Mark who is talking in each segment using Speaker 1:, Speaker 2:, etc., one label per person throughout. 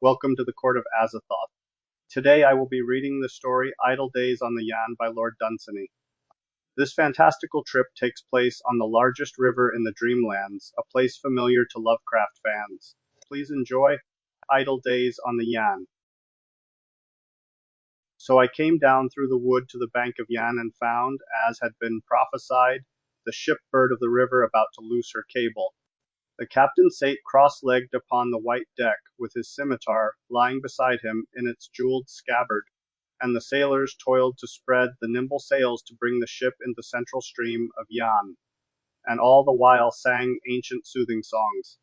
Speaker 1: Welcome to the Court of Azathoth. Today I will be reading the story Idle Days on the Yann by Lord Dunsany. This fantastical trip takes place on the largest river in the Dreamlands, a place familiar to Lovecraft fans. Please enjoy Idle Days on the Yann. So I came down through the wood to the bank of Yann and found, as had been prophesied, the ship-bird of the river about to loose her cable. The captain sate cross-legged upon the white deck, with his scimitar lying beside him in its jewelled scabbard, and the sailors toiled to spread the nimble sails to bring the ship into the central stream of Yann, and all the while sang ancient soothing songs.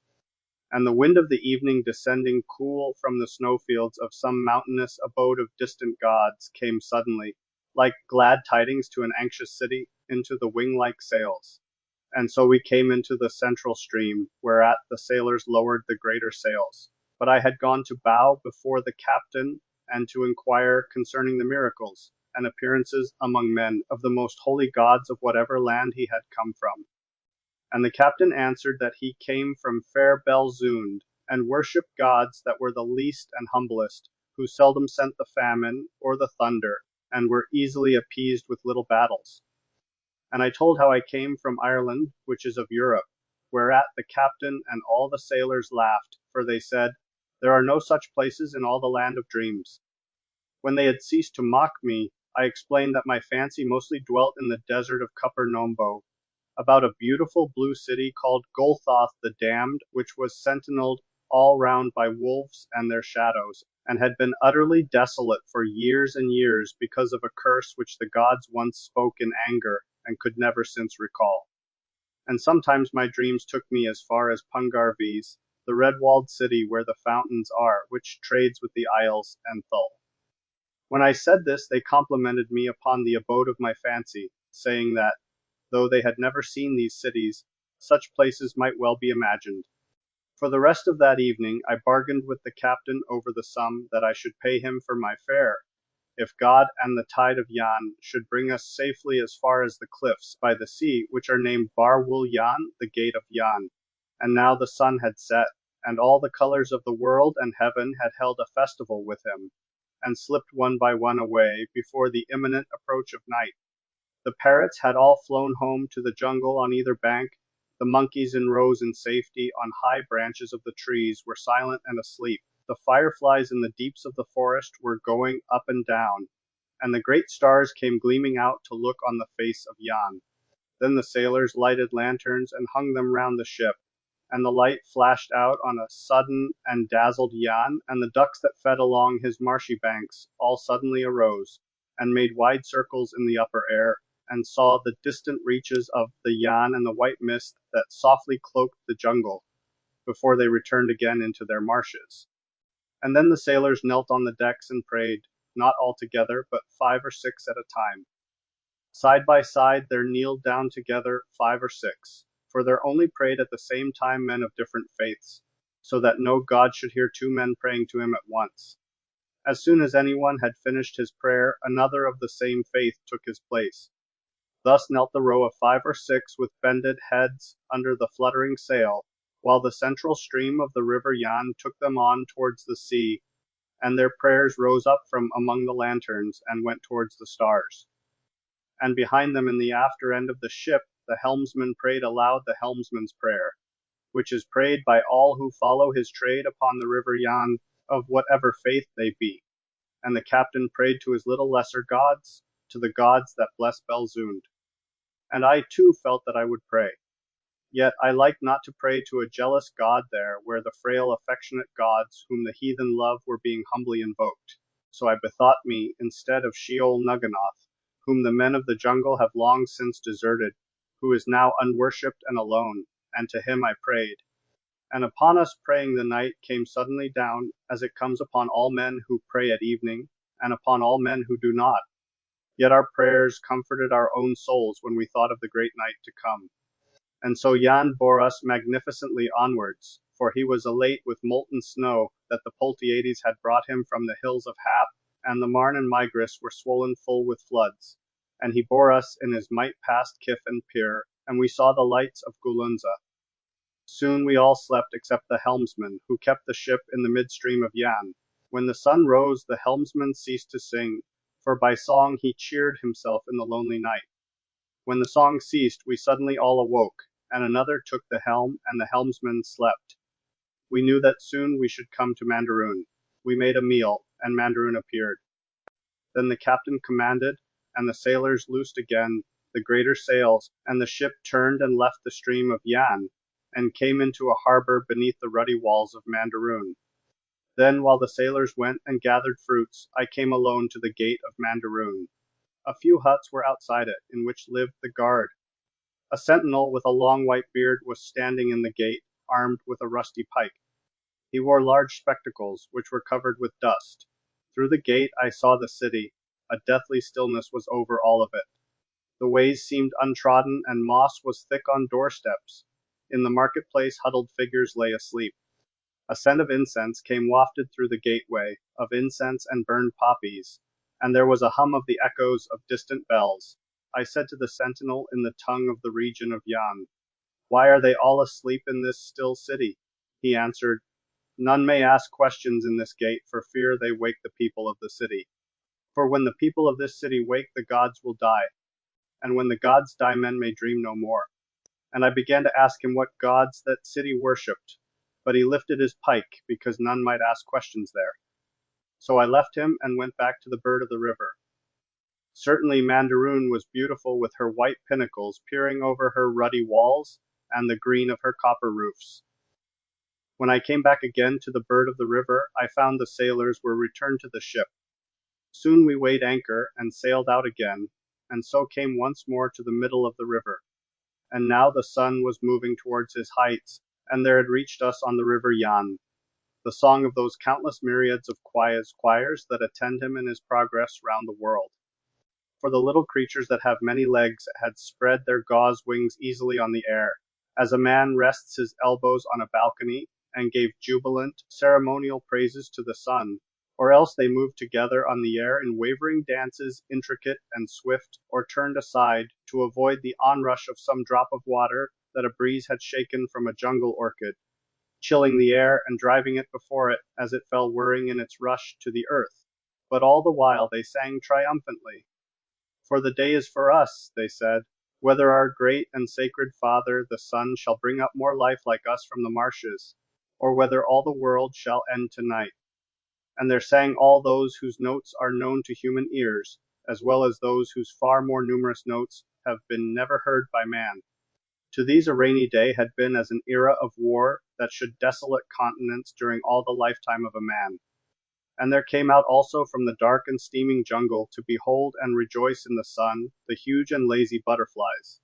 Speaker 1: And the wind of the evening descending cool from the snowfields of some mountainous abode of distant gods came suddenly, like glad tidings to an anxious city, into the wing-like sails. And so we came into the central stream, whereat the sailors lowered the greater sails. But I had gone to bow before the captain, and to inquire concerning the miracles and appearances among men of the most holy gods of whatever land he had come from. And the captain answered that he came from fair Belzoond, and worshipped gods that were the least and humblest, who seldom sent the famine or the thunder, and were easily appeased with little battles. And I told how I came from Ireland, which is of Europe, whereat the captain and all the sailors laughed, for they said, "There are no such places in all the land of dreams." When they had ceased to mock me, I explained that my fancy mostly dwelt in the desert of Cupernombo, about a beautiful blue city called Golthoth the Damned, which was sentinelled all round by wolves and their shadows, and had been utterly desolate for years and years because of a curse which the gods once spoke in anger, and could never since recall. And sometimes my dreams took me as far as Pungarvees, the red-walled city where the fountains are, which trades with the Isles and Thul. When I said this, they complimented me upon the abode of my fancy, saying that, though they had never seen these cities, such places might well be imagined. For the rest of that evening I bargained with the captain over the sum that I should pay him for my fare, if God and the tide of Yann should bring us safely as far as the cliffs by the sea, which are named Bar Wul Yann, the gate of Yann. And now the sun had set, and all the colors of the world and heaven had held a festival with him, and slipped one by one away before the imminent approach of night. The parrots had all flown home to the jungle on either bank, the monkeys in rows in safety on high branches of the trees were silent and asleep. The fireflies in the deeps of the forest were going up and down, and the great stars came gleaming out to look on the face of Yann. Then the sailors lighted lanterns and hung them round the ship, and the light flashed out on a sudden and dazzled Yann, and the ducks that fed along his marshy banks all suddenly arose, and made wide circles in the upper air, and saw the distant reaches of the Yann and the white mist that softly cloaked the jungle, before they returned again into their marshes. And then the sailors knelt on the decks and prayed, not all together, but 5 or 6 at a time. Side by side there kneeled down together 5 or 6, for there only prayed at the same time men of different faiths, so that no god should hear 2 men praying to him at once. As soon as anyone had finished his prayer, another of the same faith took his place. Thus knelt the row of 5 or 6 with bended heads under the fluttering sail, while the central stream of the river Yann took them on towards the sea, and their prayers rose up from among the lanterns and went towards the stars. And behind them in the after end of the ship the helmsman prayed aloud the helmsman's prayer, which is prayed by all who follow his trade upon the river Yann, of whatever faith they be. And the captain prayed to his little lesser gods, to the gods that bless Belzoond. And I too felt that I would pray. Yet I liked not to pray to a jealous god there, where the frail affectionate gods whom the heathen love were being humbly invoked. So I bethought me, instead of Sheol Nugganoth, whom the men of the jungle have long since deserted, who is now unworshipped and alone, and to him I prayed. And upon us praying the night came suddenly down, as it comes upon all men who pray at evening, and upon all men who do not. Yet our prayers comforted our own souls when we thought of the great night to come. And so Yann bore us magnificently onwards, for he was elate with molten snow that the Poltiades had brought him from the hills of Hap, and the Marne and Migris were swollen full with floods. And he bore us in his might past Kif and Pir, and we saw the lights of Gulunza. Soon we all slept except the helmsman, who kept the ship in the midstream of Yann. When the sun rose, the helmsman ceased to sing, for by song he cheered himself in the lonely night. When the song ceased, we suddenly all awoke, and another took the helm, and the helmsman slept. We knew that soon we should come to Mandaroon. We made a meal, and Mandaroon appeared. Then the captain commanded, and the sailors loosed again the greater sails, and the ship turned and left the stream of Yann, and came into a harbor beneath the ruddy walls of Mandaroon. Then, while the sailors went and gathered fruits, I came alone to the gate of Mandaroon. A few huts were outside it, in which lived the guard. A sentinel with a long white beard was standing in the gate, armed with a rusty pike. He wore large spectacles, which were covered with dust. Through the gate I saw the city. A deathly stillness was over all of it. The ways seemed untrodden, and moss was thick on doorsteps. In the marketplace huddled figures lay asleep. A scent of incense came wafted through the gateway, of incense and burned poppies, and there was a hum of the echoes of distant bells. I said to the sentinel in the tongue of the region of Yann, "Why are they all asleep in this still city?" He answered, "None may ask questions in this gate, for fear they wake the people of the city. For when the people of this city wake, the gods will die, and when the gods die, men may dream no more." And I began to ask him what gods that city worshipped, but he lifted his pike, because none might ask questions there. So I left him and went back to the Bird of the River. Certainly Mandaroon was beautiful with her white pinnacles peering over her ruddy walls, and the green of her copper roofs. When I came back again to the Bird of the River, I found the sailors were returned to the ship. Soon we weighed anchor and sailed out again, and so came once more to the middle of the river. And now the sun was moving towards his heights, and there had reached us on the river Yann the song of those countless myriads of choirs that attend him in his progress round the world. For the little creatures that have many legs had spread their gauze wings easily on the air, as a man rests his elbows on a balcony, and gave jubilant, ceremonial praises to the sun, or else they moved together on the air in wavering dances intricate and swift, or turned aside to avoid the onrush of some drop of water that a breeze had shaken from a jungle orchid, chilling the air and driving it before it as it fell whirring in its rush to the earth. But all the while they sang triumphantly. "For the day is for us," they said, "whether our great and sacred Father, the sun, shall bring up more life like us from the marshes, or whether all the world shall end tonight." And there sang all those whose notes are known to human ears, as well as those whose far more numerous notes have been never heard by man. To these a rainy day had been as an era of war that should desolate continents during all the lifetime of a man. And there came out also from the dark and steaming jungle to behold and rejoice in the sun the huge and lazy butterflies.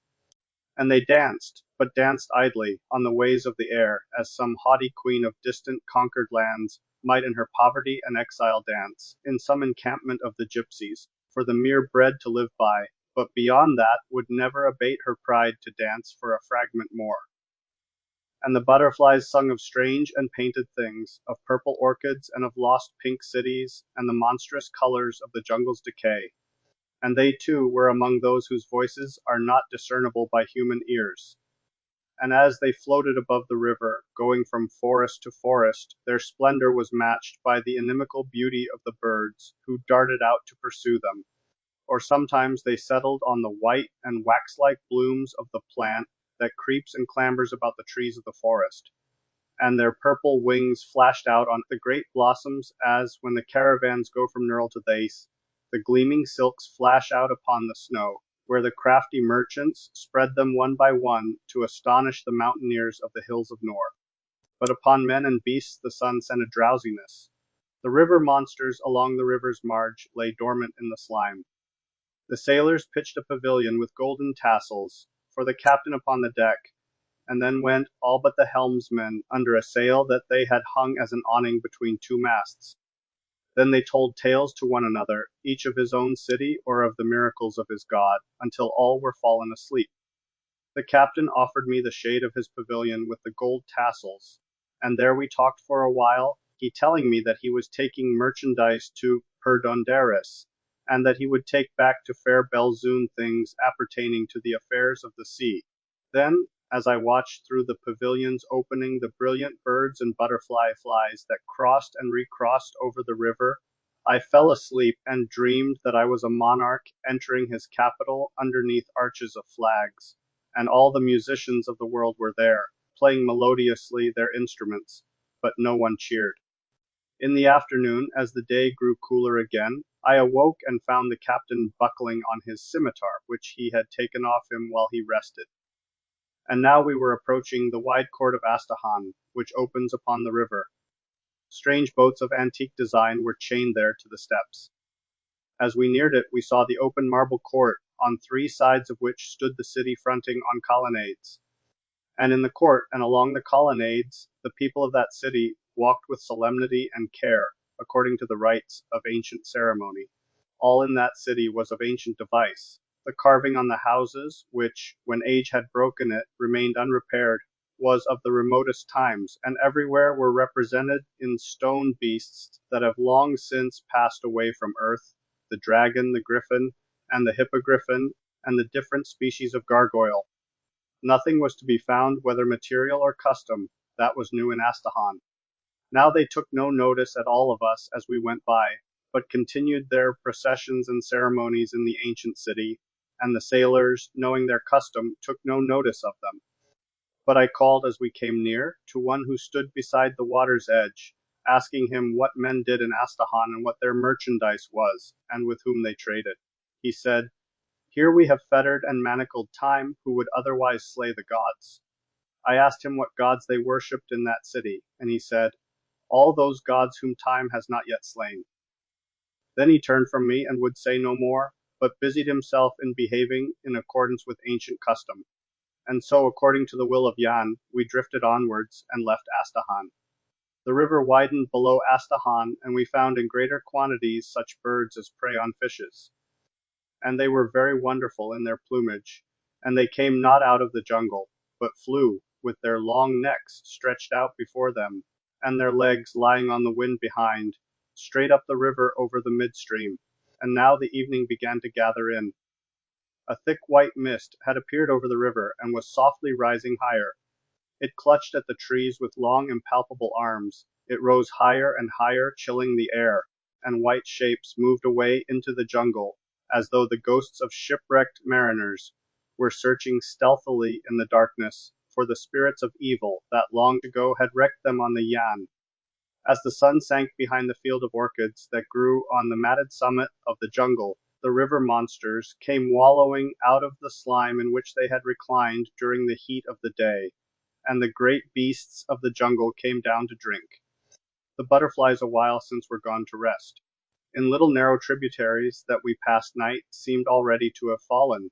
Speaker 1: And they danced, but danced idly, on the ways of the air, as some haughty queen of distant conquered lands might in her poverty and exile dance, in some encampment of the gypsies, for the mere bread to live by, but beyond that would never abate her pride to dance for a fragment more. And the butterflies sung of strange and painted things, of purple orchids and of lost pink cities, and the monstrous colors of the jungle's decay. And they too were among those whose voices are not discernible by human ears. And as they floated above the river, going from forest to forest, their splendor was matched by the inimical beauty of the birds who darted out to pursue them. Or sometimes they settled on the white and wax-like blooms of the plant that creeps and clambers about the trees of the forest, and their purple wings flashed out on the great blossoms as, when the caravans go from Nurl to Thais, the gleaming silks flash out upon the snow, where the crafty merchants spread them one by one to astonish the mountaineers of the hills of Nor. But upon men and beasts the sun sent a drowsiness. The river monsters along the river's marge lay dormant in the slime. The sailors pitched a pavilion with golden tassels for the captain upon the deck, and then went, all but the helmsman, under a sail that they had hung as an awning between two masts. Then they told tales to one another, each of his own city or of the miracles of his god, until all were fallen asleep. The captain offered me the shade of his pavilion with the gold tassels, and there we talked for a while, he telling me that he was taking merchandise to Perdondaris, and that he would take back to fair Belzoon things appertaining to the affairs of the sea. Then, As I watched through the pavilion's opening the brilliant birds and butterfly flies that crossed and recrossed over the river, I fell asleep and dreamed that I was a monarch entering his capital underneath arches of flags, and all the musicians of the world were there, playing melodiously their instruments, but no one cheered. In the afternoon, as the day grew cooler again, I awoke and found the captain buckling on his scimitar, which he had taken off him while he rested. And now we were approaching the wide court of Azathoth, which opens upon the river. Strange boats of antique design were chained there to the steps. As we neared it, we saw the open marble court, on three sides of which stood the city fronting on colonnades. And in the court and along the colonnades, the people of that city walked with solemnity and care, according to the rites of ancient ceremony. All in that city was of ancient device. The carving on the houses, which, when age had broken it, remained unrepaired, was of the remotest times, and everywhere were represented in stone beasts that have long since passed away from earth, the dragon, the griffin, and the hippogriffin, and the different species of gargoyle. Nothing was to be found, whether material or custom, that was new in Azathoth. Now they took no notice at all of us as we went by, but continued their processions and ceremonies in the ancient city, and the sailors, knowing their custom, took no notice of them. But I called as we came near to one who stood beside the water's edge, asking him what men did in Azathoth and what their merchandise was, and with whom they traded. He said, "Here we have fettered and manacled Time, who would otherwise slay the gods." I asked him what gods they worshipped in that city, and he said, "All those gods whom Time has not yet slain." Then he turned from me and would say no more, but busied himself in behaving in accordance with ancient custom. And so, according to the will of Yann, we drifted onwards and left Azathoth. The river widened below Azathoth, and we found in greater quantities such birds as prey on fishes. And they were very wonderful in their plumage, and they came not out of the jungle, but flew, with their long necks stretched out before them, and their legs lying on the wind behind, straight up the river over the midstream. And now the evening began to gather in. A thick white mist had appeared over the river, and was softly rising higher. It clutched at the trees with long impalpable arms. It rose higher and higher, chilling the air, and white shapes moved away into the jungle, as though the ghosts of shipwrecked mariners were searching stealthily in the darkness for the spirits of evil that long ago had wrecked them on the Yann. As the sun sank behind the field of orchids that grew on the matted summit of the jungle, the river monsters came wallowing out of the slime in which they had reclined during the heat of the day, and the great beasts of the jungle came down to drink. The butterflies a while since were gone to rest. In little narrow tributaries that we passed night seemed already to have fallen,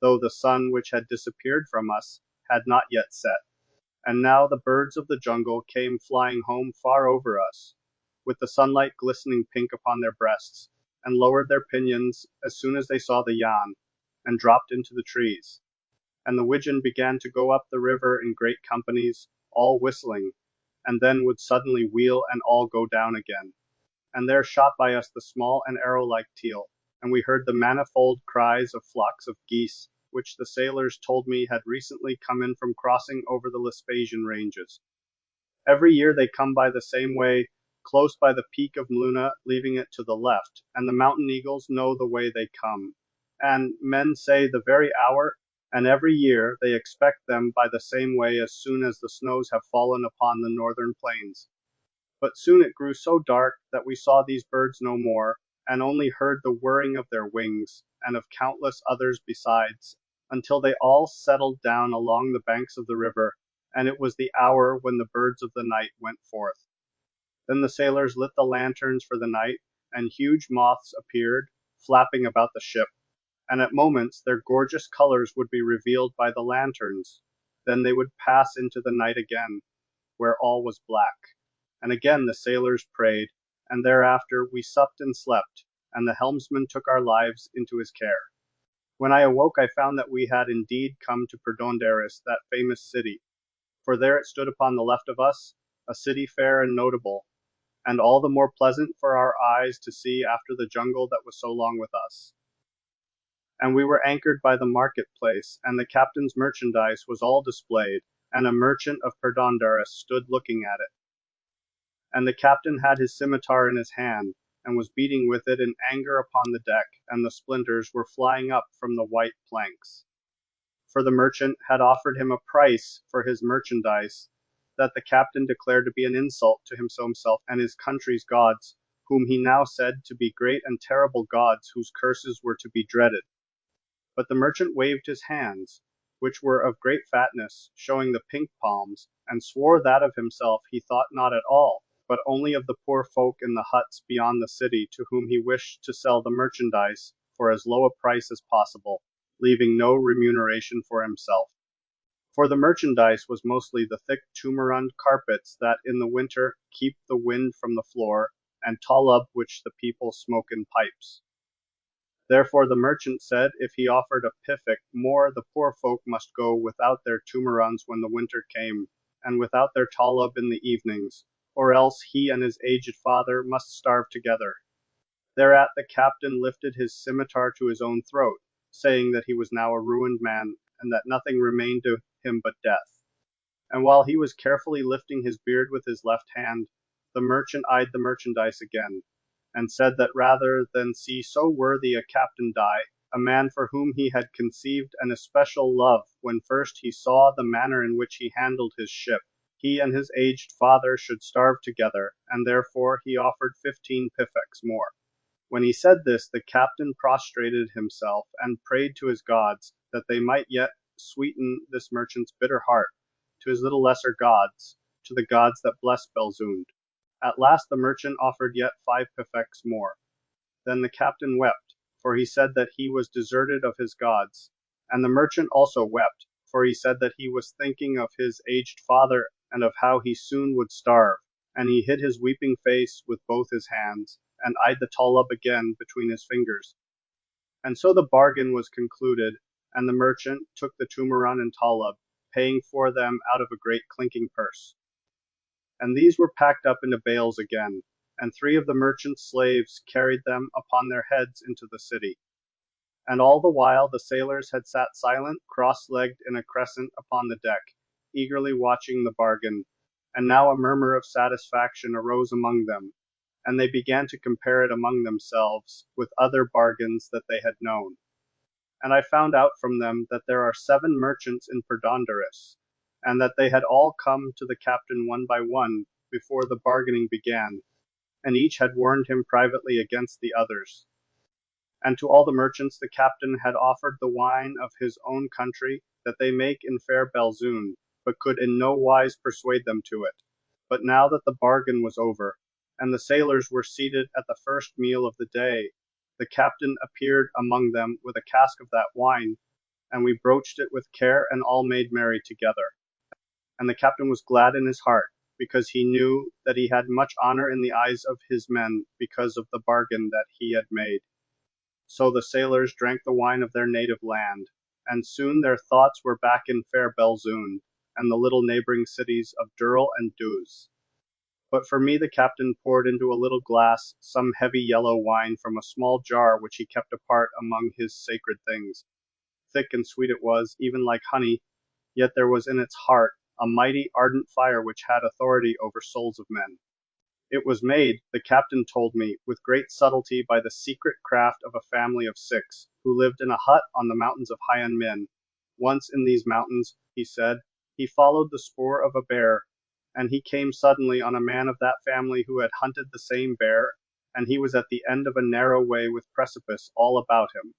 Speaker 1: though the sun which had disappeared from us had not yet set. And now the birds of the jungle came flying home far over us, with the sunlight glistening pink upon their breasts, and lowered their pinions as soon as they saw the Yann, and dropped into the trees. And the widgeon began to go up the river in great companies, all whistling, and then would suddenly wheel and all go down again. And there shot by us the small and arrow-like teal, and we heard the manifold cries of flocks of geese, which the sailors told me had recently come in from crossing over the Vespasian ranges. Every year they come by the same way, close by the peak of Luna, leaving it to the left, and the mountain eagles know the way they come. And men say the very hour, and every year they expect them by the same way as soon as the snows have fallen upon the northern plains. But soon it grew so dark that we saw these birds no more, and only heard the whirring of their wings, and of countless others besides, until they all settled down along the banks of the river, and it was the hour when the birds of the night went forth. Then the sailors lit the lanterns for the night, and huge moths appeared, flapping about the ship, and at moments their gorgeous colors would be revealed by the lanterns. Then they would pass into the night again, where all was black. And again the sailors prayed, and thereafter we supped and slept, and the helmsman took our lives into his care. When I awoke I found that we had indeed come to Perdóndaris, that famous city, for there it stood upon the left of us, a city fair and notable, and all the more pleasant for our eyes to see after the jungle that was so long with us. And we were anchored by the market-place, and the captain's merchandise was all displayed, and a merchant of Perdondaris stood looking at it. And the captain had his scimitar in his hand, and was beating with it in anger upon the deck, and the splinters were flying up from the white planks. For the merchant had offered him a price for his merchandise that the captain declared to be an insult to himself and his country's gods, whom he now said to be great and terrible gods whose curses were to be dreaded. But the merchant waved his hands, which were of great fatness, showing the pink palms, and swore that of himself he thought not at all, but only of the poor folk in the huts beyond the city, to whom he wished to sell the merchandise for as low a price as possible, leaving no remuneration for himself. For the merchandise was mostly the thick tumarund carpets that in the winter keep the wind from the floor, and talub which the people smoke in pipes. Therefore the merchant said if he offered a piffek more, the poor folk must go without their tumaruns when the winter came, and without their talub in the evenings, or else he and his aged father must starve together. Thereat the captain lifted his scimitar to his own throat, saying that he was now a ruined man, and that nothing remained to him but death. And while he was carefully lifting his beard with his left hand, the merchant eyed the merchandise again, and said that rather than see so worthy a captain die, a man for whom he had conceived an especial love when first he saw the manner in which he handled his ship, he and his aged father should starve together, and therefore he offered 15 piffeks more. When he said this, the captain prostrated himself and prayed to his gods that they might yet sweeten this merchant's bitter heart, to his little lesser gods, to the gods that bless Belzoond. At last the merchant offered yet 5 piffeks more. Then the captain wept, for he said that he was deserted of his gods, and the merchant also wept, for he said that he was thinking of his aged father and of how he soon would starve, and he hid his weeping face with both his hands, and eyed the talub again between his fingers. And so the bargain was concluded, and the merchant took the tumaran and talub, paying for them out of a great clinking purse. And these were packed up into bales again, and 3 of the merchant's slaves carried them upon their heads into the city. And all the while the sailors had sat silent, cross-legged in a crescent upon the deck, eagerly watching the bargain, and now a murmur of satisfaction arose among them, and they began to compare it among themselves with other bargains that they had known. And I found out from them that there are 7 merchants in Perdondaris, and that they had all come to the captain one by one before the bargaining began, and each had warned him privately against the others. And to all the merchants the captain had offered the wine of his own country that they make in fair Belzoond, but could in no wise persuade them to it. But now that the bargain was over, and the sailors were seated at the first meal of the day, the captain appeared among them with a cask of that wine, and we broached it with care, and all made merry together. And the captain was glad in his heart, because he knew that he had much honor in the eyes of his men because of the bargain that he had made. So the sailors drank the wine of their native land, and soon their thoughts were back in fair Belzoond, and the little neighboring cities of Durrell and Duz. But for me the captain poured into a little glass some heavy yellow wine from a small jar which he kept apart among his sacred things. Thick and sweet it was, even like honey, yet there was in its heart a mighty ardent fire which had authority over souls of men. It was made, the captain told me, with great subtlety by the secret craft of a family of 6, who lived in a hut on the mountains of Hyan Min. Once in these mountains, he said, he followed the spoor of a bear, and he came suddenly on a man of that family who had hunted the same bear, and he was at the end of a narrow way with precipice all about him,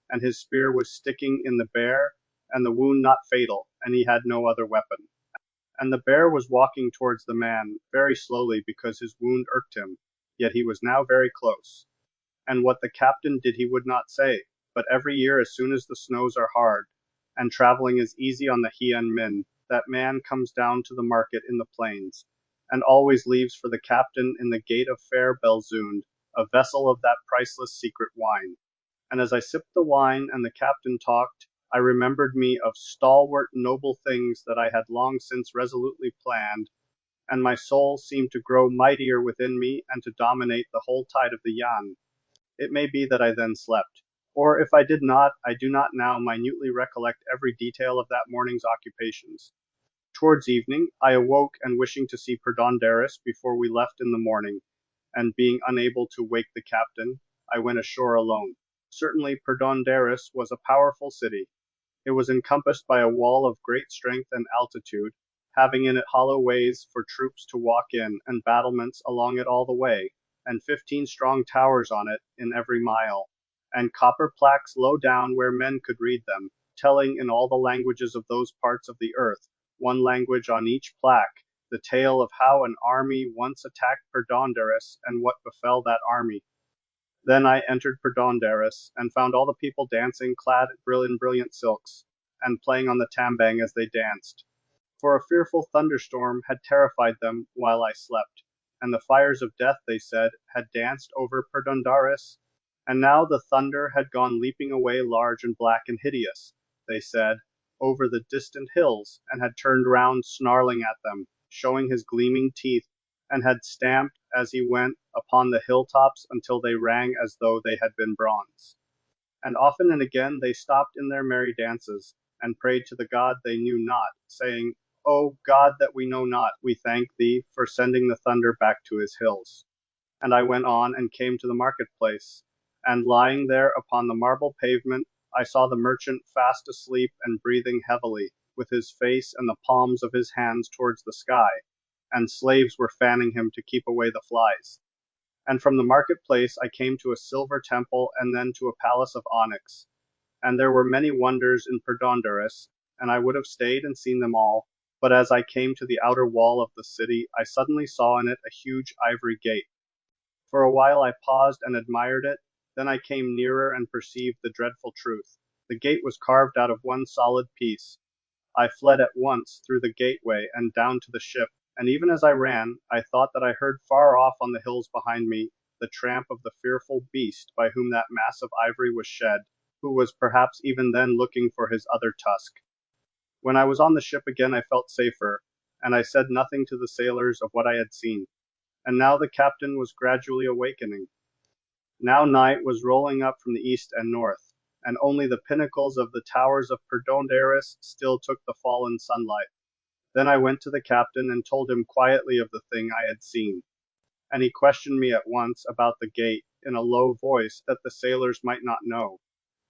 Speaker 1: and his spear was sticking in the bear, and the wound not fatal, and he had no other weapon. And the bear was walking towards the man, very slowly because his wound irked him, yet he was now very close. And what the captain did he would not say, but every year as soon as the snows are hard, and travelling is easy on the Hyan Min, that man comes down to the market in the plains, and always leaves for the captain in the gate of fair Belzoond a vessel of that priceless secret wine. And as I sipped the wine and the captain talked, I remembered me of stalwart noble things that I had long since resolutely planned, and my soul seemed to grow mightier within me and to dominate the whole tide of the Yann. It may be that I then slept, Or if I did not, I do not now minutely recollect every detail of that morning's occupations. Towards evening, I awoke and wishing to see Perdondaris before we left in the morning, and being unable to wake the captain, I went ashore alone. Certainly Perdondaris was a powerful city. It was encompassed by a wall of great strength and altitude, having in it hollow ways for troops to walk in, and battlements along it all the way, and 15 strong towers on it in every mile, and copper plaques low down where men could read them, telling in all the languages of those parts of the earth, one language on each plaque, the tale of how an army once attacked Perdondaris and what befell that army. Then I entered Perdondaris, and found all the people dancing clad in brilliant silks, and playing on the tambang as they danced. For a fearful thunderstorm had terrified them while I slept, and the fires of death, they said, had danced over Perdondaris, and now the thunder had gone leaping away large and black and hideous, they said, over the distant hills, and had turned round snarling at them, showing his gleaming teeth, and had stamped as he went upon the hilltops until they rang as though they had been bronze. And often and again they stopped in their merry dances, and prayed to the God they knew not, saying, O God that we know not, we thank thee for sending the thunder back to his hills. And I went on and came to the marketplace, and lying there upon the marble pavement, I saw the merchant fast asleep and breathing heavily, with his face and the palms of his hands towards the sky, and slaves were fanning him to keep away the flies. And from the marketplace I came to a silver temple, and then to a palace of onyx. And there were many wonders in Perdondaris, and I would have stayed and seen them all, but as I came to the outer wall of the city, I suddenly saw in it a huge ivory gate. For a while I paused and admired it, then I came nearer and perceived the dreadful truth. The gate was carved out of one solid piece. I fled at once through the gateway and down to the ship, and even as I ran, I thought that I heard far off on the hills behind me the tramp of the fearful beast by whom that mass of ivory was shed, who was perhaps even then looking for his other tusk. When I was on the ship again I felt safer, and I said nothing to the sailors of what I had seen. And now the captain was gradually awakening. Now night was rolling up from the east and north, and only the pinnacles of the towers of Perdondaris still took the fallen sunlight. Then I went to the captain and told him quietly of the thing I had seen, and he questioned me at once about the gate in a low voice that the sailors might not know,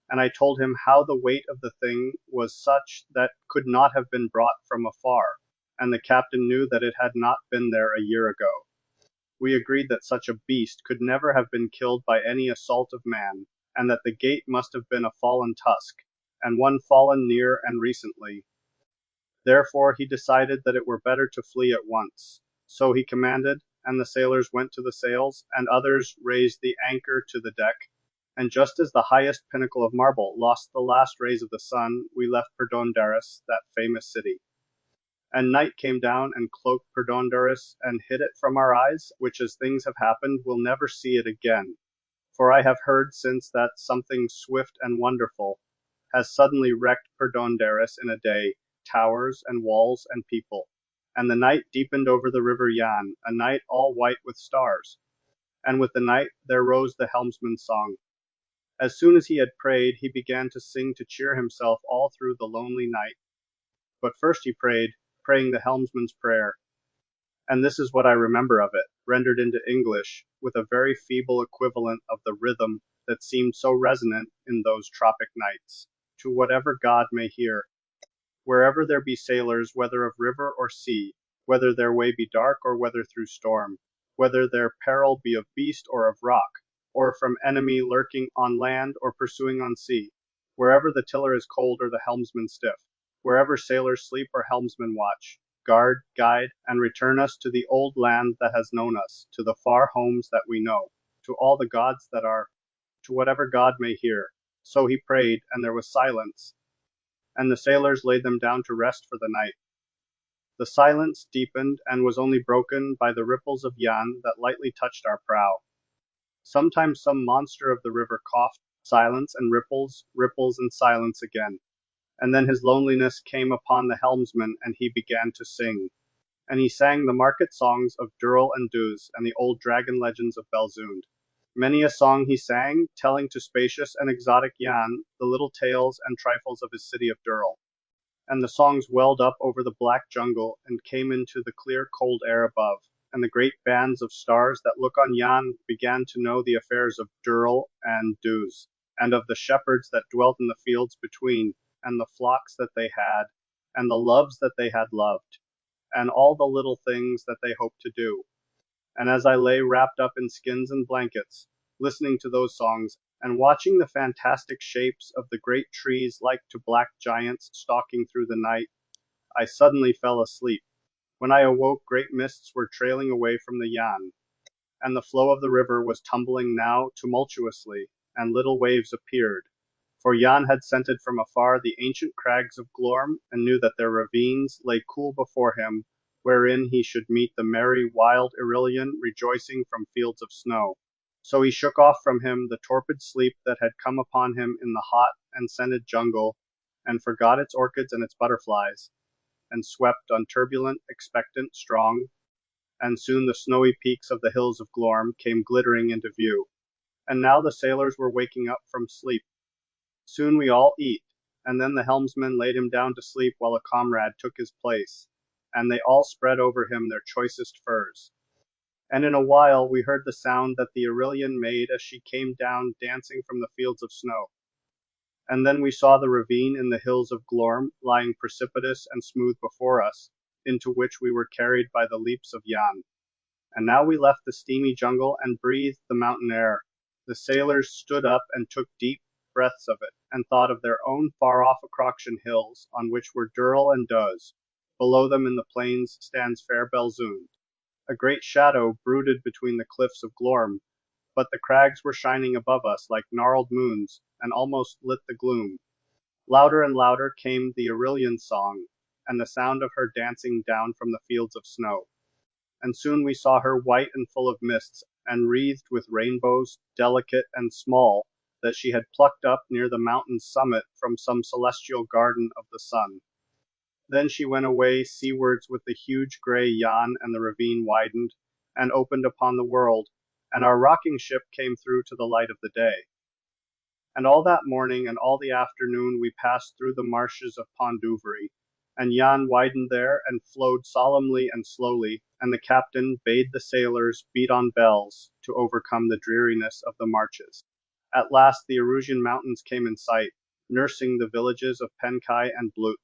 Speaker 1: and I told him how the weight of the thing was such that could not have been brought from afar, and the captain knew that it had not been there a year ago. We agreed that such a beast could never have been killed by any assault of man, and that the gate must have been a fallen tusk, and one fallen near and recently. Therefore he decided that it were better to flee at once. So he commanded, and the sailors went to the sails, and others raised the anchor to the deck, and just as the highest pinnacle of marble lost the last rays of the sun, we left Perdondaris, that famous city. And night came down and cloaked Perdondaris, and hid it from our eyes, which as things have happened we'll never see it again. For I have heard since that something swift and wonderful has suddenly wrecked Perdondaris in a day, towers and walls and people. And the night deepened over the river Yann, a night all white with stars. And with the night there rose the helmsman's song. As soon as he had prayed, he began to sing to cheer himself all through the lonely night. But first he prayed, praying the helmsman's prayer. And this is what I remember of it, rendered into English, with a very feeble equivalent of the rhythm that seemed so resonant in those tropic nights. To whatever God may hear. Wherever there be sailors, whether of river or sea, whether their way be dark or whether through storm, whether their peril be of beast or of rock, or from enemy lurking on land or pursuing on sea, wherever the tiller is cold or the helmsman stiff, wherever sailors sleep or helmsmen watch, guard, guide, and return us to the old land that has known us, to the far homes that we know, to all the gods that are, to whatever God may hear. So he prayed, and there was silence, and the sailors laid them down to rest for the night. The silence deepened and was only broken by the ripples of Yann that lightly touched our prow. Sometimes some monster of the river coughed, silence and ripples, ripples and silence again. And then his loneliness came upon the helmsman, and he began to sing. And he sang the market songs of Durrell and Duz, and the old dragon legends of Belzoond. Many a song he sang, telling to spacious and exotic Yann the little tales and trifles of his city of Durl. And the songs welled up over the black jungle and came into the clear cold air above, and the great bands of stars that look on Yann began to know the affairs of Durl and Duz, and of the shepherds that dwelt in the fields between, and the flocks that they had, and the loves that they had loved, and all the little things that they hoped to do. And as I lay wrapped up in skins and blankets, listening to those songs, and watching the fantastic shapes of the great trees like to black giants stalking through the night, I suddenly fell asleep. When I awoke, great mists were trailing away from the Yann, and the flow of the river was tumbling now tumultuously, and little waves appeared. For Yann had scented from afar the ancient crags of Glorm, and knew that their ravines lay cool before him, wherein he should meet the merry, wild Irillion rejoicing from fields of snow. So he shook off from him the torpid sleep that had come upon him in the hot and scented jungle, and forgot its orchids and its butterflies, and swept on turbulent, expectant, strong, and soon the snowy peaks of the hills of Glorm came glittering into view. And now the sailors were waking up from sleep. Soon we all eat, and then the helmsman laid him down to sleep while a comrade took his place, and they all spread over him their choicest furs. And in a while we heard the sound that the Irillion made as she came down dancing from the fields of snow. And then we saw the ravine in the hills of Glorm lying precipitous and smooth before us, into which we were carried by the leaps of Yann. And now we left the steamy jungle and breathed the mountain air. The sailors stood up and took deep breaths of it, and thought of their own far-off Acroxian hills, on which were Durl and Duz. Below them in the plains stands fair Belzund. A great shadow brooded between the cliffs of Glorm, but the crags were shining above us like gnarled moons, and almost lit the gloom. Louder and louder came the Irillion song, and the sound of her dancing down from the fields of snow. And soon we saw her white and full of mists, and wreathed with rainbows, delicate and small, that she had plucked up near the mountain's summit from some celestial garden of the sun. Then she went away seawards with the huge grey Yann, and the ravine widened, and opened upon the world, and our rocking ship came through to the light of the day. And all that morning and all the afternoon we passed through the marshes of Ponduvary, and Yann widened there and flowed solemnly and slowly, and the captain bade the sailors beat on bells to overcome the dreariness of the marches. At last the Erusian mountains came in sight, nursing the villages of Penkai and Blut,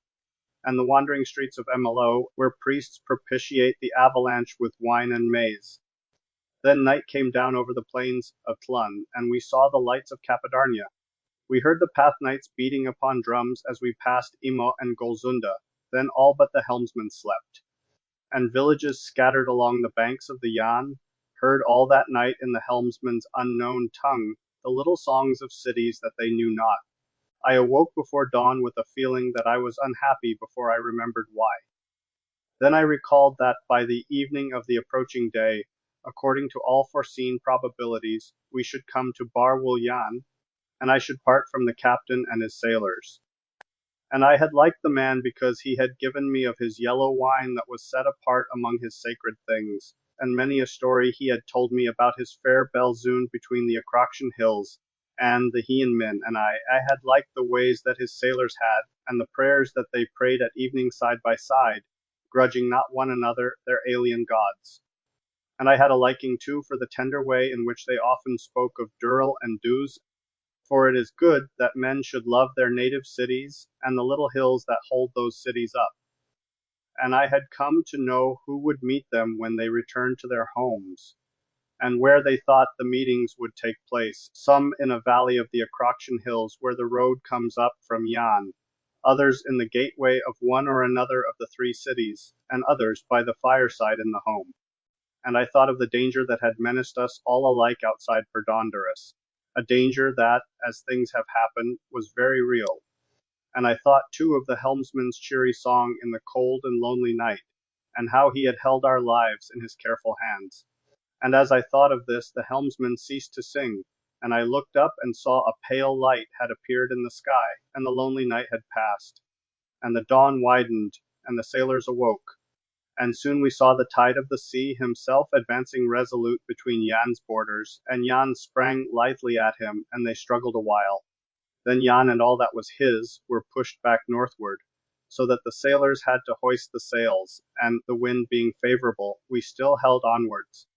Speaker 1: and the wandering streets of Emelo, where priests propitiate the avalanche with wine and maize. Then night came down over the plains of Tlun, and we saw the lights of Cappadarnia. We heard the path knights beating upon drums as we passed Imo and Golzunda. Then all but the helmsman slept. And villages scattered along the banks of the Yann heard all that night in the helmsman's unknown tongue the little songs of cities that they knew not. I awoke before dawn with a feeling that I was unhappy before I remembered why. Then I recalled that by the evening of the approaching day, according to all foreseen probabilities, we should come to Bar Wul Yann, and I should part from the captain and his sailors. And I had liked the man because he had given me of his yellow wine that was set apart among his sacred things, and many a story he had told me about his fair Belzund between the Acroxian hills and the Hienmin, and I had liked the ways that his sailors had, and the prayers that they prayed at evening side by side, grudging not one another their alien gods. And I had a liking too for the tender way in which they often spoke of Durl and Duz, for it is good that men should love their native cities and the little hills that hold those cities up. And I had come to know who would meet them when they returned to their homes, and where they thought the meetings would take place, some in a valley of the Acroxian hills where the road comes up from Yann, others in the gateway of one or another of the three cities, and others by the fireside in the home. And I thought of the danger that had menaced us all alike outside Perdondaris, a danger that, as things have happened, was very real. And I thought too of the helmsman's cheery song in the cold and lonely night, and how he had held our lives in his careful hands. And as I thought of this, the helmsman ceased to sing, and I looked up and saw a pale light had appeared in the sky, and the lonely night had passed. And the dawn widened, and the sailors awoke. And soon we saw the tide of the sea himself advancing resolute between Yann's borders, and Yann sprang lithely at him, and they struggled a while. Then Yann and all that was his were pushed back northward, so that the sailors had to hoist the sails, and, the wind being favourable, we still held onwards.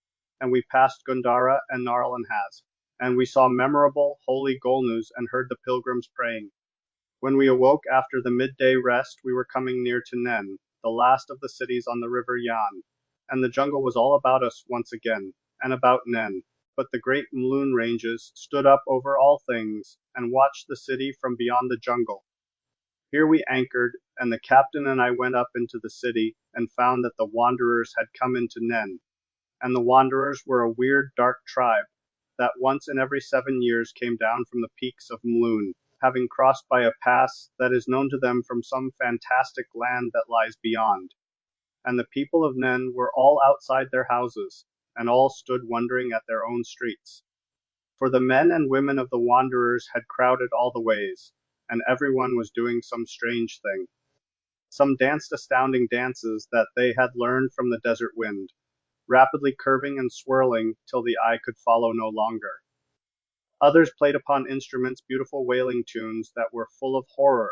Speaker 1: And we passed Gundara and Gnarl and Haz, and we saw memorable, holy Golnus and heard the pilgrims praying. When we awoke after the midday rest, we were coming near to Nen, the last of the cities on the river Yann, and the jungle was all about us once again, and about Nen. But the great Mloon ranges stood up over all things, and watched the city from beyond the jungle. Here we anchored, and the captain and I went up into the city, and found that the wanderers had come into Nen. And the wanderers were a weird, dark tribe, that once in every 7 years came down from the peaks of Mloon, having crossed by a pass that is known to them from some fantastic land that lies beyond. And the people of Nen were all outside their houses, and all stood wondering at their own streets. For the men and women of the wanderers had crowded all the ways, and everyone was doing some strange thing. Some danced astounding dances that they had learned from the desert wind, rapidly curving and swirling till the eye could follow no longer. Others played upon instruments beautiful wailing tunes that were full of horror,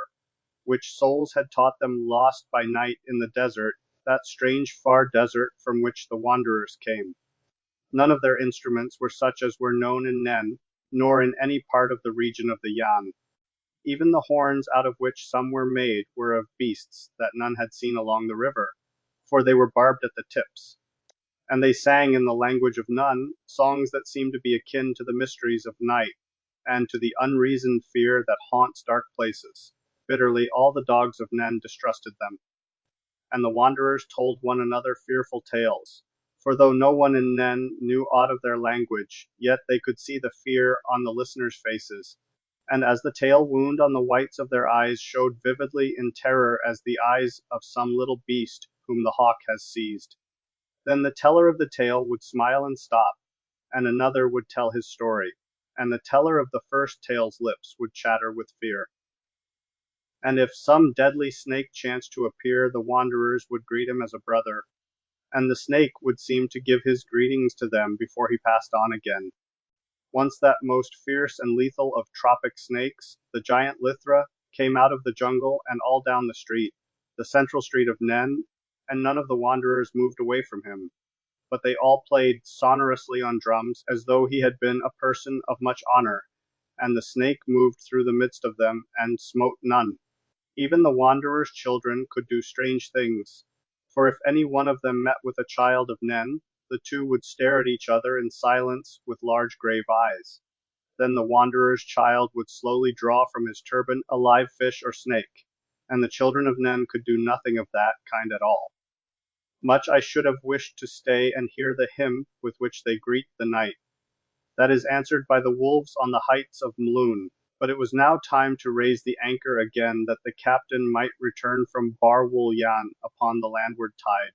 Speaker 1: which souls had taught them lost by night in the desert, that strange far desert from which the wanderers came. None of their instruments were such as were known in Nen, nor in any part of the region of the Yann. Even the horns out of which some were made were of beasts that none had seen along the river, for they were barbed at the tips. And they sang in the language of none, songs that seemed to be akin to the mysteries of night, and to the unreasoned fear that haunts dark places. Bitterly all the dogs of Nen distrusted them. And the wanderers told one another fearful tales, for though no one in Nen knew aught of their language, yet they could see the fear on the listeners' faces, and as the tale wound on the whites of their eyes showed vividly in terror as the eyes of some little beast whom the hawk has seized. Then the teller of the tale would smile and stop, and another would tell his story, and the teller of the first tale's lips would chatter with fear. And if some deadly snake chanced to appear, the wanderers would greet him as a brother, and the snake would seem to give his greetings to them before he passed on again. Once that most fierce and lethal of tropic snakes, the giant Lithra, came out of the jungle and all down the street, the central street of Nen, and none of the wanderers moved away from him, but they all played sonorously on drums as though he had been a person of much honor, and the snake moved through the midst of them and smote none. Even the wanderers' children could do strange things, for if any one of them met with a child of Nen, the two would stare at each other in silence with large grave eyes. Then the wanderer's child would slowly draw from his turban a live fish or snake, and the children of Nen could do nothing of that kind at all. Much I should have wished to stay and hear the hymn with which they greet the night. That is answered by the wolves on the heights of Mloon. But it was now time to raise the anchor again, that the captain might return from Bar Wul Yann upon the landward tide.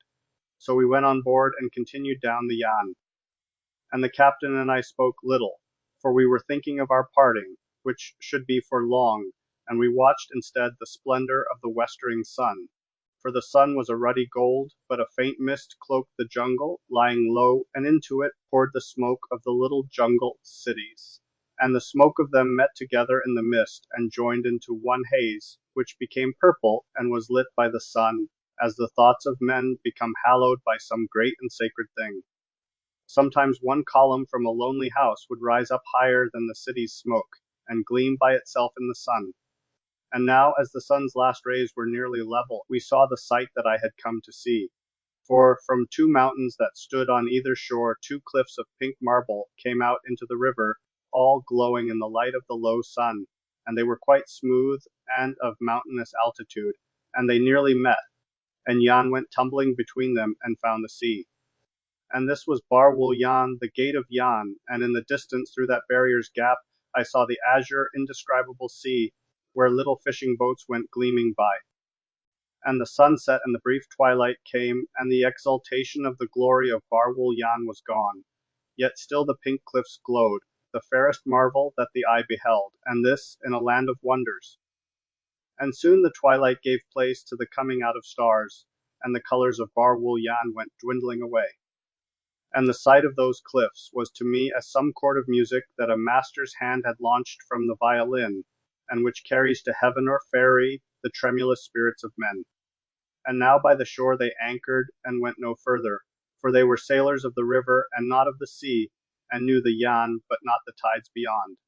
Speaker 1: So we went on board and continued down the Yann. And the captain and I spoke little, for we were thinking of our parting, which should be for long, and we watched instead the splendor of the westering sun. For the sun was a ruddy gold, but a faint mist cloaked the jungle, lying low, and into it poured the smoke of the little jungle cities. And the smoke of them met together in the mist, and joined into one haze, which became purple, and was lit by the sun, as the thoughts of men become hallowed by some great and sacred thing. Sometimes one column from a lonely house would rise up higher than the city's smoke, and gleam by itself in the sun. And now, as the sun's last rays were nearly level, we saw the sight that I had come to see. For from two mountains that stood on either shore, two cliffs of pink marble came out into the river, all glowing in the light of the low sun, and they were quite smooth and of mountainous altitude, and they nearly met, and Yann went tumbling between them and found the sea. And this was Bar Wul Yann, the gate of Yann, and in the distance through that barrier's gap I saw the azure, indescribable sea, where little fishing boats went gleaming by. And the sunset and the brief twilight came, and the exaltation of the glory of Bar Wul Yann was gone. Yet still the pink cliffs glowed, the fairest marvel that the eye beheld, and this in a land of wonders. And soon the twilight gave place to the coming out of stars, and the colors of Bar Wul Yann went dwindling away. And the sight of those cliffs was to me as some chord of music that a master's hand had launched from the violin, and which carries to heaven or fairy the tremulous spirits of men. And now by the shore they anchored and went no further, for they were sailors of the river and not of the sea, and knew the Yann, but not the tides beyond.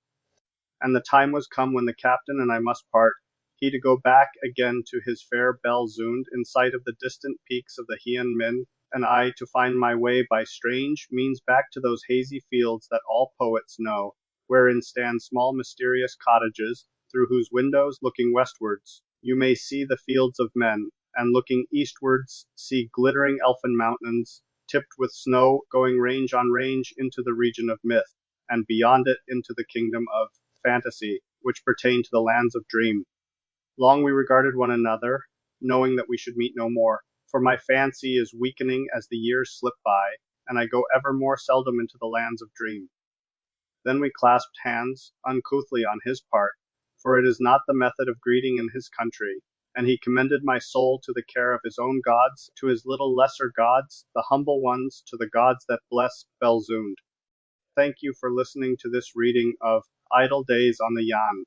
Speaker 1: And the time was come when the captain and I must part, he to go back again to his fair Belzoond in sight of the distant peaks of the Hien Min, and I to find my way by strange means back to those hazy fields that all poets know, wherein stand small mysterious cottages, through whose windows, looking westwards, you may see the fields of men, and looking eastwards see glittering elfin mountains, tipped with snow, going range on range into the region of myth, and beyond it into the kingdom of fantasy, which pertain to the lands of dream. Long we regarded one another, knowing that we should meet no more, for my fancy is weakening as the years slip by, and I go ever more seldom into the lands of dream. Then we clasped hands, uncouthly on his part, for it is not the method of greeting in his country, and he commended my soul to the care of his own gods, to his little lesser gods, the humble ones, to the gods that bless Belzoond. Thank you for listening to this reading of Idle Days on the Yann.